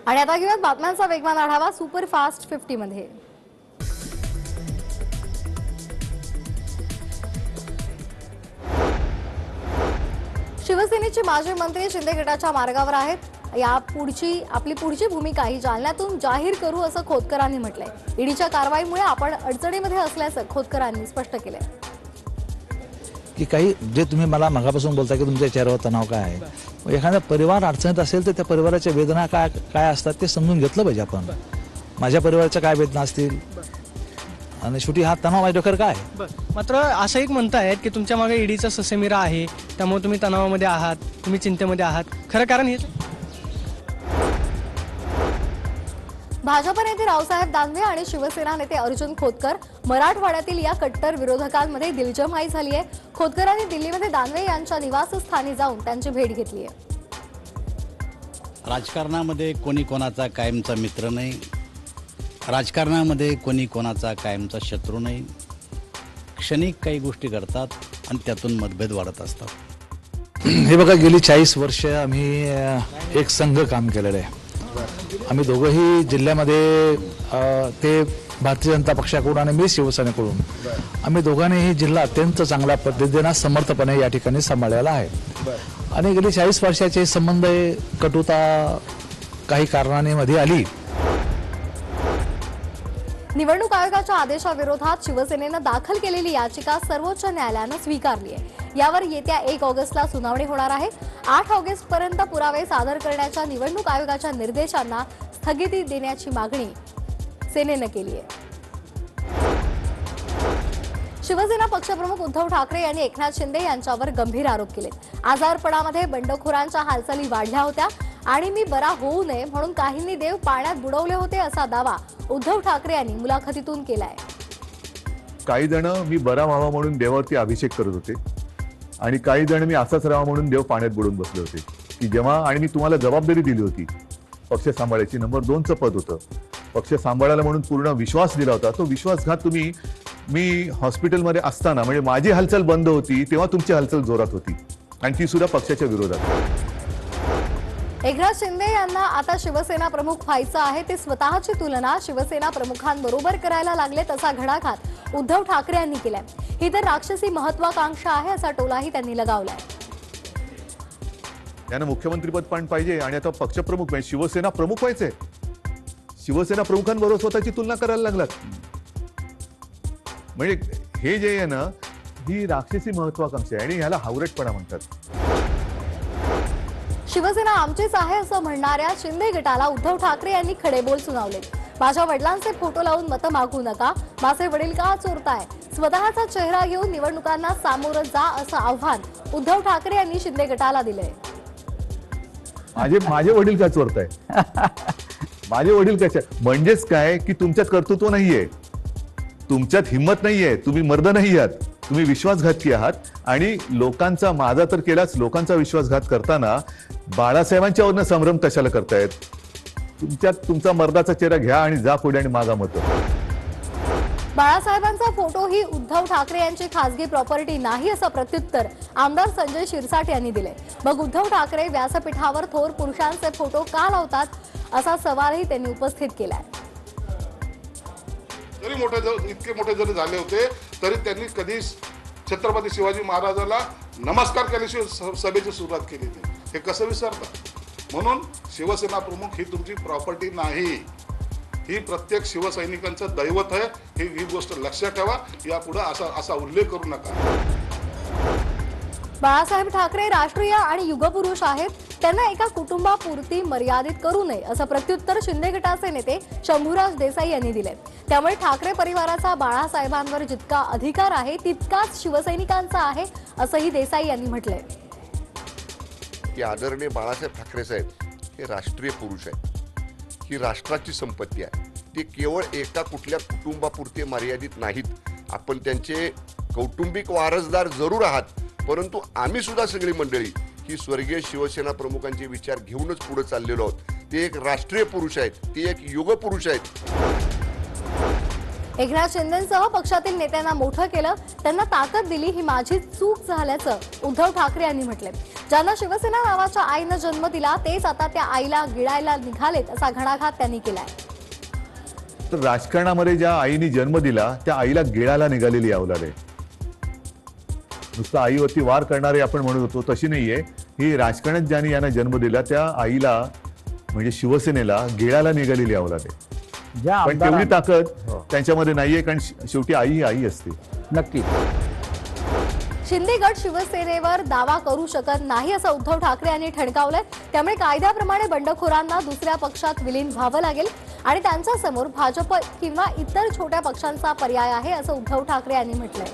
आणि आता घेऊयात बातम्यांचा वेगवान आढावा सुपरफास्ट 50 मध्ये। शिवसेनेचे माजी मंत्री शिंदे गटाच्या मार्गावर आहेत। आपली पुढची भूमिका ही जालन्यातून जाहीर करू असं खोतकरांनी म्हटलंय। ईडीच्या कारवाईमुळे आपण अडचणीमध्ये असल्याचं खोतकरांनी स्पष्ट केलंय। की काही जे तुम्ही मला मगापासून बोलता की तुमच्या चेहऱ्यावर तणाव काय आहे, एखादा परिवार अडचणीत असेल तर त्या परिवाराच्या वेदना काय काय असतात ते समजून घेतलं पाहिजे आपण। माझ्या परिवाराच्या काय वेदना असतील आणि शेवटी हा तणाव माझ्या डोक्यावर काय। मात्र असं एक म्हणतायत की तुमच्या मागे ईडीचा ससेमिरा आहे, त्यामुळे तुम्ही तणावामध्ये आहात, तुम्ही चिंतेमध्ये आहात, खरं कारण हेच? भाजप नेते रावसाहेब दानवे आणि शिवसेना नेते अर्जुन खोतकर मराठवाड्यातील या कट्टर विरोधकांमध्ये दिलजमाई झाली आहे। खोतकरांनी दिल्लीमध्ये दानवे यांच्या निवासस्थानी जाऊन त्यांची भेट घेतली आहे। राजकारणामध्ये कोणी कोणाचा कायमचा मित्र नाही, राजकारणामध्ये कोणी कोणाचा कायमचा शत्रू नाही। क्षणिक काही गोष्टी घडतात आणि त्यातून मतभेद वाढत असतात। हे बघा, गेली 40 वर्ष आम्ही एक संघ काम केलेलं आहे। आम्ही दोघंही जिल्ह्यामध्ये ते भारतीय जनता पक्षाकडून आणि मी शिवसेनेकडून आम्ही दोघांनीही जिल्हा अत्यंत चांगल्या पद्धतीने समर्थपणे या ठिकाणी सांभाळलेला आहे। आणि गेली 40 वर्षाचे संबंध कटुता काही कारणाने मध्ये आली। निवडणूक आयोगाच्या आदेशाविरोधात शिवसेनेनं दाखल केलेली याचिका सर्वोच्च न्यायालयानं स्वीकारली आहे। यावर येत्या 1 ऑगस्टला सुनावणी होणार आहे। 8 ऑगस्टपर्यंत पुरावे सादर करण्याच्या निवडणूक आयोगाच्या निर्देशांना स्थगिती देण्याची मागणी सेनेनं केली आहे। शिवसेना पक्षप्रमुख उद्धव ठाकरे यांनी एकनाथ शिंदे यांच्यावर गंभीर आरोप केले। आजारपणामध्ये बंडखोरांच्या हालचाली वाढल्या होत्या आणि मी बरा होऊ नये म्हणून काहींनी देव पाण्यात बुडवले होते असा दावा उद्धव ठाकरे यांनी मुलाखतीतून केलाय। काही जण मी बरा व्हावा म्हणून देवावरती अभिषेक करत होते आणि काही जण मी असाच राहावा म्हणून देव पाण्यात बुडवून बसले होते। की जेव्हा आणि मी तुम्हाला जबाबदारी दिली होती पक्ष सांभाळायची, नंबर 2चं पद होतं, पक्ष सांभाळायला म्हणून पूर्ण विश्वास दिला होता, तो विश्वासघात तुम्ही मी हॉस्पिटलमध्ये असताना म्हणजे माझी हालचाल बंद होती तेव्हा तुमची हालचाल जोरात होती आणि ती सुद्धा पक्षाच्या विरोधात। एकनाथ शिंदे यांना आता शिवसेना प्रमुख व्हायचं आहे, ते स्वतःची तुलना शिवसेना प्रमुखांबरोबर करायला लागलेत असा घणाघात उद्धव ठाकरे यांनी केलाय। ही तर राक्षसी महत्वाकांक्षा आहे असा टोलाही त्यांनी लगावलाय। त्यांना मुख्यमंत्रीपद पण पाहिजे आणि आता पक्षप्रमुख म्हणजे शिवसेना प्रमुख व्हायचंय। शिवसेना प्रमुखांबरोबर स्वतःची तुलना करायला लागलात म्हणजे हे जे आहे ना, ही राक्षसी महत्वाकांक्षा आहे आणि ह्याला हावरटपणा म्हणतात। शिवसेना आमचीच आहे असं म्हणणाऱ्या शिंदे गटाला उद्धव ठाकरे यांनी खडेबोल सुनावले। माझ्या वडिलांचे फोटो लावून मतं मागू नका, माझे वडील का चोरताय, स्वतःचा चेहरा घेऊन निवडणुकांना सामोरं जा असं आव्हान उद्धव ठाकरे यांनी शिंदे गटाला दिलंय। माझे वडील का चोरताय? माझे वडील कशा म्हणजेच काय की तुमच्यात कर्तृत्व नाहीये, तुमच्यात हिंमत नाहीये, तुम्ही मर्द नाही आहात, तुम्ही विश्वासघाती आहात आणि लोकांचा माझा तर केलाच, लोकांचा विश्वासघात करताना बाळासाहेबांच्यावरनं संभ्रम कशाला करतायत? तुमच्यात तुमचा मर्दाचा चेहरा घ्या आणि जा पुढे आणि मागा मतं। बाळासाहेबांचा फोटो ही उद्धव ठाकरे यांची खासगी प्रॉपर्टी नाही असं प्रत्युत्तर आमदार संजय शिरसाट यांनी दिले। मग उद्धव ठाकरे व्यासपीठावर थोर पुरुषांचे फोटो का लावतात असा सवालही त्यांनी उपस्थित केलाय। इतके मोठे जरी झाले होते तरी त्यांनी कधी छत्रपती शिवाजी महाराजांना नमस्कार केल्याशिवाय सभेची सुरुवात केली नाही, हे कसं विसरतात? म्हणून शिवसेना प्रमुख ही तुमची प्रॉपर्टी नाही, ही प्रत्येक शिवसैनिकांचं दैवत आहे। ही गोष्ट लक्षात ठेवा, यापुढे असा उल्लेख करू नका। बाळासाहेब ठाकरे राष्ट्रीय आणि युगपुरुष आहेत, त्यांना एका कुटुंबापुरती मर्यादित करू नये असं प्रत्युत्तर शिंदे गटाचे नेते शंभूराज देसाई यांनी दिले। त्यामुळे ठाकरे परिवाराचा बाळासाहेबांवर जितका अधिकार आहे तितकाच शिवसैनिकांचा आहे असंही देसाई यांनी म्हटलंय। की आदरणीय बाळासाहेब ठाकरे साहेब हे राष्ट्रीय पुरुष आहेत, ही राष्ट्राची संपत्ती आहे, ते केवळ एका कुठल्या कुटुंबापुरते मर्यादित नाहीत। आपण त्यांचे कौटुंबिक वारसदार जरूर आहात, परंतु आम्ही सुद्धा सगळी मंडळी ही स्वर्गीय शिवसेना प्रमुखांचे विचार घेऊनच पुढे चाललेलो आहोत। ते एक राष्ट्रीय पुरुष आहेत, ते एक युगपुरुष आहेत। एकनाथ शिंदेंसह पक्षातील नेत्यांना मोठं केलं, त्यांना ताकद दिली, ही माझी चूक झाल्याचं उद्धव ठाकरे यांनी म्हटलंय। ज्यांना शिवसेना नावाच्या आईनं जन्म दिला तेच आता त्या आईला गिळायला निघालेत असा घणाघात त्यांनी केलाय. तर राजकारणामध्ये ज्या आईने जन्म दिला त्या आईला गिळायला निघालेली अवलाद आहे. नुसतं आईवरती वार करणारे आपण म्हणत होतो तशी नाहीये ही. राजकारणात ज्यांनी यांना जन्म दिला त्या आईला म्हणजे शिवसेनेला गिळायला निघालेली अवलाद आहे. पण तेवढी ताकद त्यांच्यामध्ये नाहीये, कारण शेवटी आई ही आई असते. नक्की शिंदे गट शिवसेनेवर दावा करू शकत नाही असं उद्धव ठाकरे यांनी ठणकावलंय. त्यामुळे कायद्याप्रमाणे बंडखोरांना दुसऱ्या पक्षात विलीन व्हावं लागेल आणि त्यांच्या समोर भाजप किंवा इतर छोट्या पक्षांचा पर्याय आहे असं उद्धव ठाकरे यांनी म्हटलंय.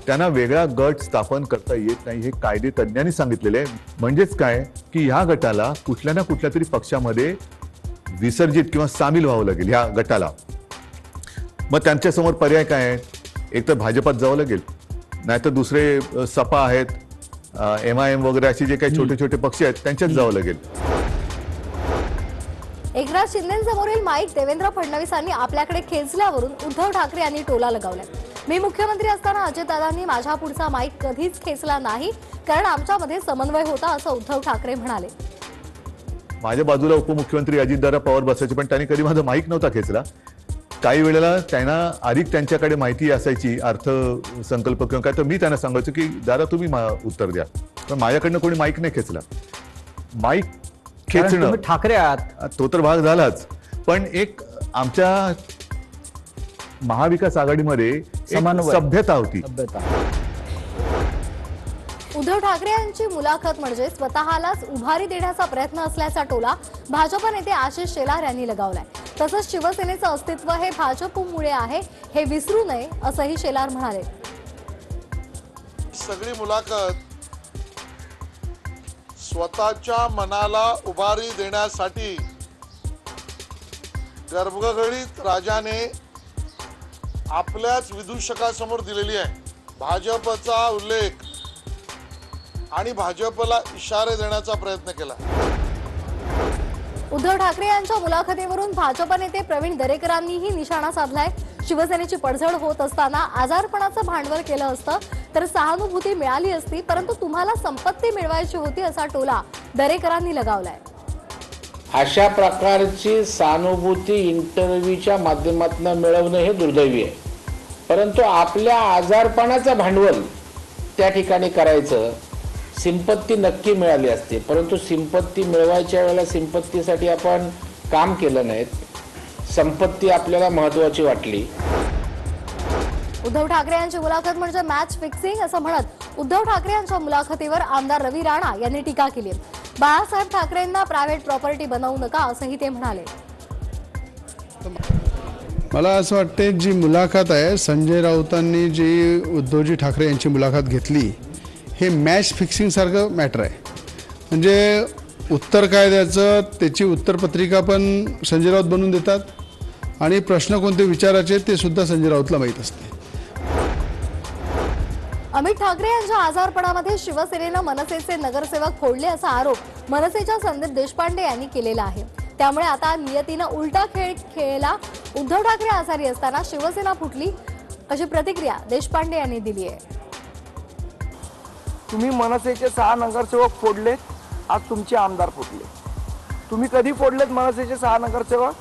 त्यांना वेगळा गट स्थापन करता येत नाही हे कायदे तज्ञांनी सांगितलेले आहे. म्हणजेच काय की ह्या गटाला कुठल्या ना कुठल्या तरी पक्षामध्ये विसर्जित किंवा सामील व्हावं लागेल ह्या गटाला. मग त्यांच्यासमोर पर्याय काय आहे? एक तर भाजपात जावं लागेल, नाहीतर दुसरे सपा आहेत, MIM वगैरे असे जे काही छोटे छोटे पक्ष आहेत त्यांच्यात जावं लागेल. एकनाथ शिंदेंसमोरील माईक देवेंद्र फडणवीसांनी आपल्याकडे खेचल्यावरून उद्धव ठाकरे यांनी टोला लगावलाय. मी मुख्यमंत्री असताना अजितदादांनी माझ्या पुढचा माईक कधीच खेचला नाही, कारण आमच्यामध्ये समन्वय होता असं उद्धव ठाकरे म्हणाले. माझ्या बाजूला उपमुख्यमंत्री अजितदादा पवार बसायचे, पण त्यांनी कधी माझा माईक नव्हता खेचला. काही वेळेला त्यांना अधिक त्यांच्याकडे माहिती असायची अर्थसंकल्प किंवा काय, तर मी त्यांना सांगायचो की दादा तुम्ही उत्तर द्या, पण माझ्याकडनं कोणी माईक नाही खेचला. माईक खेचणं ठाकरे आहात तो तर भाग झालाच, पण एक आमच्या महाविकास आघाडीमध्ये एक सभ्यता होती. उद्धव ठाकरे यांची मुलाखत म्हणजे स्वतःलाच उभारी देण्याचा प्रयत्न असल्याचा टोला भाजप नेते आशिष शेलार यांनी लगावलाय. तसंच शिवसेनेचं अस्तित्व हे भाजपमुळे आहे हे विसरू नये असंही शेलार म्हणाले. सगळी मुलाखत स्वतःच्या मनाला उभारी देण्यासाठी गर्भगडीत राजाने आपल्याच विदूषकासमोर दिलेली आहे. भाजपचा उल्लेख आणि भाजपला इशारे देण्याचा प्रयत्न केला. उद्धव ठाकरे यांच्या मुलाखतीवरून भाजप नेते प्रवीण दरेकरांनीही निशाणा साधलाय. शिवसेनेची पडझड होत असताना आजारपणाचं भांडवल केलं असतं तर सहानुभूती मिळाली असती, परंतु तुम्हाला संपत्ती मिळवायची होती असा टोला दरेकरांनी लगावलाय. अशा प्रकारची सहानुभूती इंटरव्ह्यूच्या माध्यमातून मिळवणं हे दुर्दैवी आहे, परंतु आपल्या आजारपणाचं भांडवल त्या ठिकाणी करायचं. सिंपत्ती नक्की मिळाली असते, परंतु सिंपत्ती मिळवायच्या वेळेला सिंपत्तीसाठी आपण काम केलं नाहीत, संपत्ती आपल्याला महत्वाची वाटली. उद्धव ठाकरे यांची मुलाखत म्हणजे मॅच फिक्सिंग असं म्हणत उद्धव ठाकरे यांच्या मुलाखतीवर आमदार रवी राणा यांनी टीका केली. बाळासाहेब ठाकरेंना प्रायव्हेट प्रॉपर्टी बनवू नका असंही ते म्हणाले. मला असं वाटते जी मुलाखत आहे संजय राऊतांनी जी उद्धवजी ठाकरे यांची मुलाखत घेतली हे मॅच फिक्सिंग सारखं मॅटर आहे. म्हणजे उत्तर काय द्यायचं त्याची उत्तरपत्रिका पण संजय राऊत बनवून देतात आणि प्रश्न कोणते विचारायचे ते सुद्धा संजय राऊतला माहीत असते. अमित ठाकरे यांच्या आजारपणामध्ये शिवसेनेनं मनसेचे नगरसेवक फोडले असा आरोप मनसेच्या संदीप देशपांडे यांनी केलेला आहे. त्यामुळे आता नियतीनं उलटा खेळ खेळला. उद्धव ठाकरे आजारी असताना शिवसेना फुटली अशी प्रतिक्रिया देशपांडे यांनी दिली आहे. तुम्ही मनसेचे 6 नगरसेवक फोडलेत, आज तुमचे आमदार फुटले. तुम्ही कधी फोडलेत मनसेचे 6 नगरसेवक?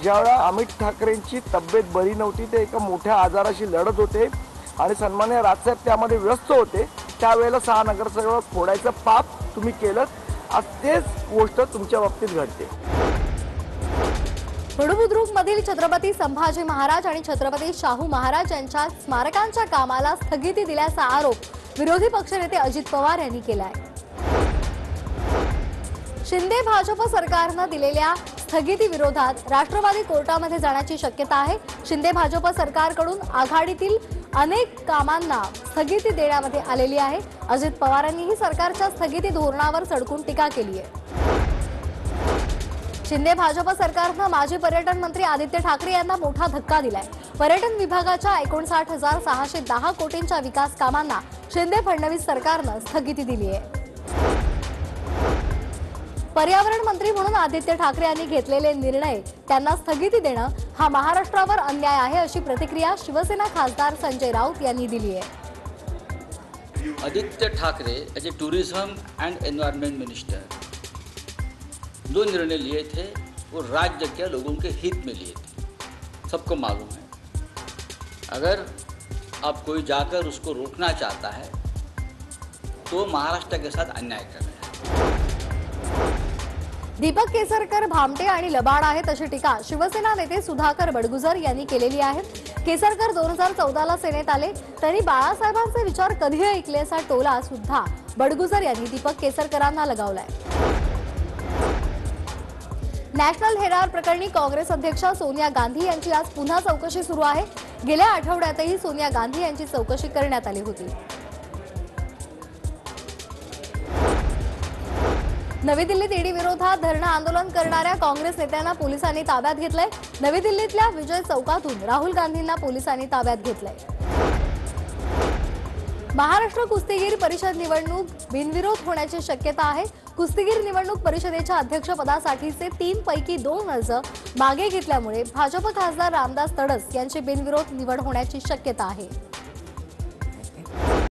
ज्यावेळेला अमित ठाकरेंची तब्येत बरी नव्हती, ते एका मोठ्या आजाराशी लढत होते आणि सन्माननीय राजसाहेब त्यामध्ये व्यस्त होते, त्यावेळेला 6 नगरसेवक फोडायचं पाप तुम्ही केलं. आज तेच गोष्ट तुमच्या बाबतीत घडते. बुद्रुकमधील छत्रपती संभाजी महाराज आणि छत्रपती शाहू महाराज यांच्या स्मारकांच्या कामाला स्थगिती दिल्याचा आरोप विरोधी पक्षनेते अजित पवार यांनी केलाय. शिंदे भाजप सरकारनं दिलेल्या स्थगिती विरोधात राष्ट्रवादी कोर्टामध्ये जाण्याची शक्यता आहे. शिंदे भाजप सरकारकडून आघाडीतील अनेक कामांना स्थगिती देण्यामध्ये आलेली आहे. अजित पवारांनीही सरकारच्या स्थगिती धोरणावर सडकून टीका केली आहे. शिंदे भाजप सरकारनं माजी पर्यटन मंत्री आदित्य ठाकरे यांना मोठा धक्का दिलाय. पर्यटन विभागाच्या 59,610 कोटींच्या विकास कामांना शिंदे फडणवीस सरकारनं स्थगिती दिली आहे. पर्यावरण मंत्री म्हणून आदित्य ठाकरे यांनी घेतलेले निर्णय त्यांना स्थगिती देणं हा महाराष्ट्रावर अन्याय आहे अशी प्रतिक्रिया शिवसेना खासदार संजय राऊत यांनी दिली आहे. Aditya Thackeray as a tourism end environment minister जो निर्णय लिए थे वो राज्य के लोगों के हित में लिए थे। सबको मालूम है, अगर अब कोई जाकर उसको रोकना चाहता है तो महाराष्ट्र के साथ अन्याय कर रहा है। दीपक केसरकर भामटे आणि लबाड आहेत अशी टीका शिवसेना नेते सुधाकर बडगुजर यांनी केलेली आहे। केसरकर 2014ला सेनेत आले तरी बाळासाहेबांचे विचार कधी ऐकले असा टोला सुद्धा बडगुजर यांनी दीपक केसरकरांना लगावलाय। नॅशनल हेराल्ड प्रकरणी काँग्रेस अध्यक्षा सोनिया गांधी यांची आज पुन्हा चौकशी सुरू आहे। गेल्या आठवड्यातही सोनिया गांधी यांची चौकशी करण्यात आली होती। नवी दिल्लीत ईडी विरोधात धरणं आंदोलन करणाऱ्या काँग्रेस नेत्यांना पोलिसांनी ताब्यात घेतलंय। नवी दिल्लीतल्या विजय चौकातून राहुल गांधींना पोलिसांनी ताब्यात घेतलंय। महाराष्ट्र कुस्तीगीर परिषद निवडणूक बिनविरोध होण्याची शक्यता आहे। कुस्तीगीर निवडणूक परिषदेच्या अध्यक्षपदासाठीचे 3 पैकी 2 अर्ज मागे घेतल्यामुळे भाजप खासदार रामदास तडस यांची बिनविरोध निवड होण्याची शक्यता आहे।